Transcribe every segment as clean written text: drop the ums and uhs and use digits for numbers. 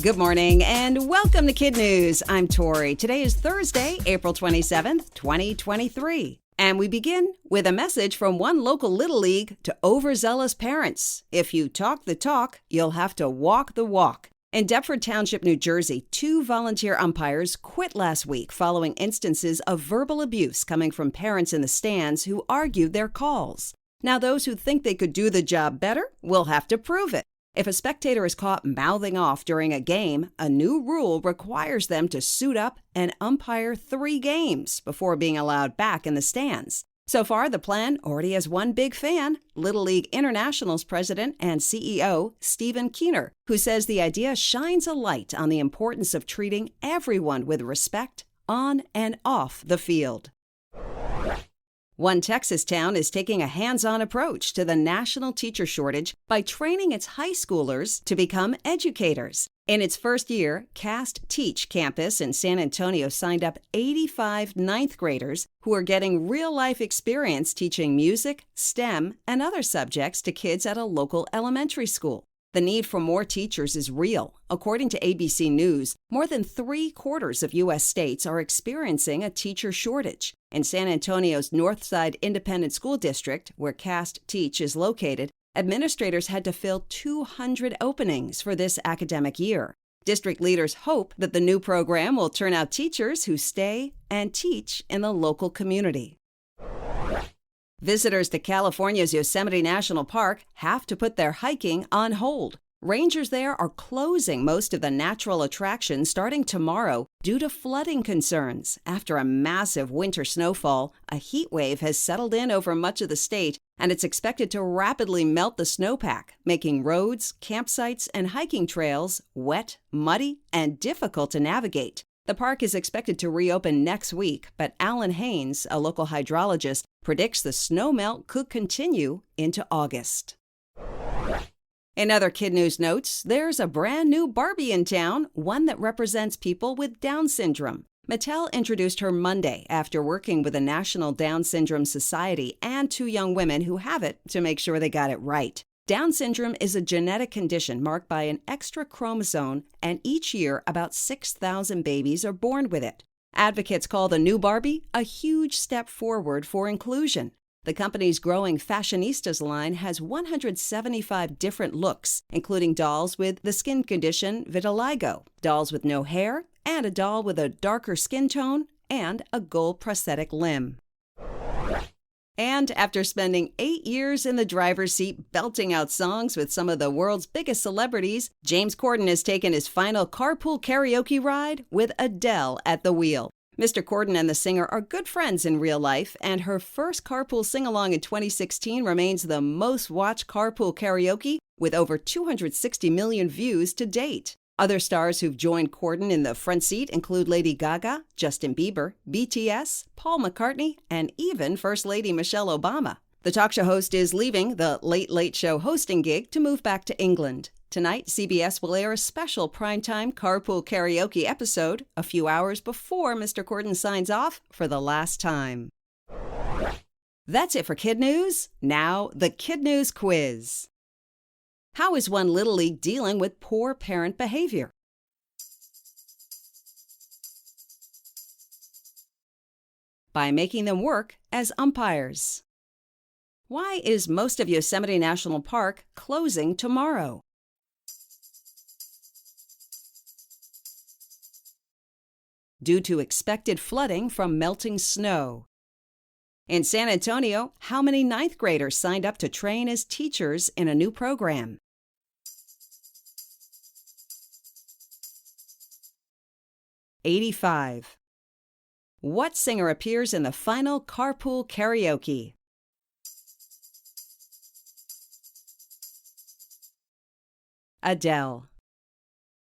Good morning and welcome to KidNuz. I'm Tori. Today is Thursday, April 27th, 2023. And we begin with a message from one local Little League to overzealous parents. If you talk the talk, you'll have to walk the walk. In Deptford Township, New Jersey, 2 volunteer umpires quit last week following instances of verbal abuse coming from parents in the stands who argued their calls. Now, those who think they could do the job better will have to prove it. If a spectator is caught mouthing off during a game, a new rule requires them to suit up and umpire 3 games before being allowed back in the stands. So far, the plan already has one big fan, Little League International's president and CEO, Stephen Keener, who says the idea shines a light on the importance of treating everyone with respect on and off the field. One Texas town is taking a hands-on approach to the national teacher shortage by training its high schoolers to become educators. In its first year, Cast Teach campus in San Antonio signed up 85 ninth graders who are getting real-life experience teaching music, STEM, and other subjects to kids at a local elementary school. The need for more teachers is real. According to ABC News, more than 3/4 of U.S. states are experiencing a teacher shortage. In San Antonio's Northside Independent School District, where Cast Teach is located, administrators had to fill 200 openings for this academic year. District leaders hope that the new program will turn out teachers who stay and teach in the local community. Visitors to California's Yosemite National Park have to put their hiking on hold. Rangers there are closing most of the natural attractions starting tomorrow due to flooding concerns. After a massive winter snowfall, a heat wave has settled in over much of the state, and it's expected to rapidly melt the snowpack, making roads, campsites, and hiking trails wet, muddy, and difficult to navigate. The park is expected to reopen next week, but Alan Haynes, a local hydrologist, predicts the snowmelt could continue into August. In other KidNuz notes, there's a brand new Barbie in town, one that represents people with Down syndrome. Mattel introduced her Monday after working with the National Down Syndrome Society and 2 young women who have it to make sure they got it right. Down syndrome is a genetic condition marked by an extra chromosome, and each year about 6,000 babies are born with it. Advocates call the new Barbie a huge step forward for inclusion. The company's growing Fashionistas line has 175 different looks, including dolls with the skin condition vitiligo, dolls with no hair, and a doll with a darker skin tone, and a gold prosthetic limb. And after spending 8 years in the driver's seat belting out songs with some of the world's biggest celebrities, James Corden has taken his final Carpool Karaoke ride with Adele at the wheel. Mr. Corden and the singer are good friends in real life, and her first Carpool sing-along in 2016 remains the most watched Carpool Karaoke with over 260 million views to date. Other stars who've joined Corden in the front seat include Lady Gaga, Justin Bieber, BTS, Paul McCartney, and even First Lady Michelle Obama. The talk show host is leaving the Late Late Show hosting gig to move back to England. Tonight, CBS will air a special primetime Carpool Karaoke episode a few hours before Mr. Corden signs off for the last time. That's it for KidNuz. Now, the KidNuz quiz. How is one Little League dealing with poor parent behavior? By making them work as umpires. Why is most of Yosemite National Park closing tomorrow? Due to expected flooding from melting snow. In San Antonio, how many ninth graders signed up to train as teachers in a new program? 85. What singer appears in the final Carpool Karaoke? Adele.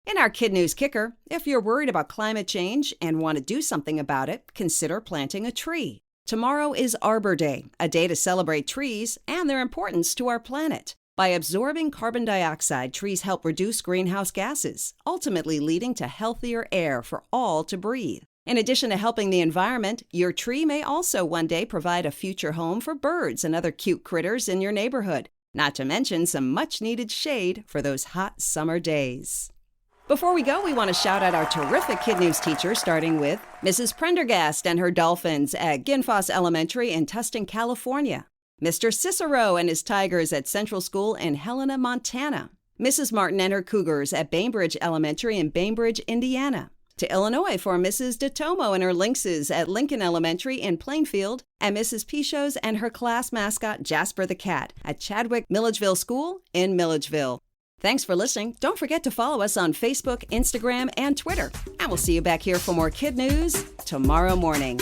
In our KidNuz Kicker, if you're worried about climate change and want to do something about it, consider planting a tree. Tomorrow is Arbor Day, a day to celebrate trees and their importance to our planet. By absorbing carbon dioxide, trees help reduce greenhouse gases, ultimately leading to healthier air for all to breathe. In addition to helping the environment, your tree may also one day provide a future home for birds and other cute critters in your neighborhood, not to mention some much-needed shade for those hot summer days. Before we go, we want to shout out our terrific KidNuz teachers, starting with Mrs. Prendergast and her Dolphins at Ginfoss Elementary in Tustin, California. Mr. Cicero and his Tigers at Central School in Helena, Montana. Mrs. Martin and her Cougars at Bainbridge Elementary in Bainbridge, Indiana. To Illinois for Mrs. DeTomo and her Lynxes at Lincoln Elementary in Plainfield, and Mrs. Pichos and her class mascot Jasper the Cat at Chadwick Milledgeville School in Milledgeville. Thanks for listening. Don't forget to follow us on Facebook, Instagram, and Twitter. And we'll see you back here for more Kid News tomorrow morning.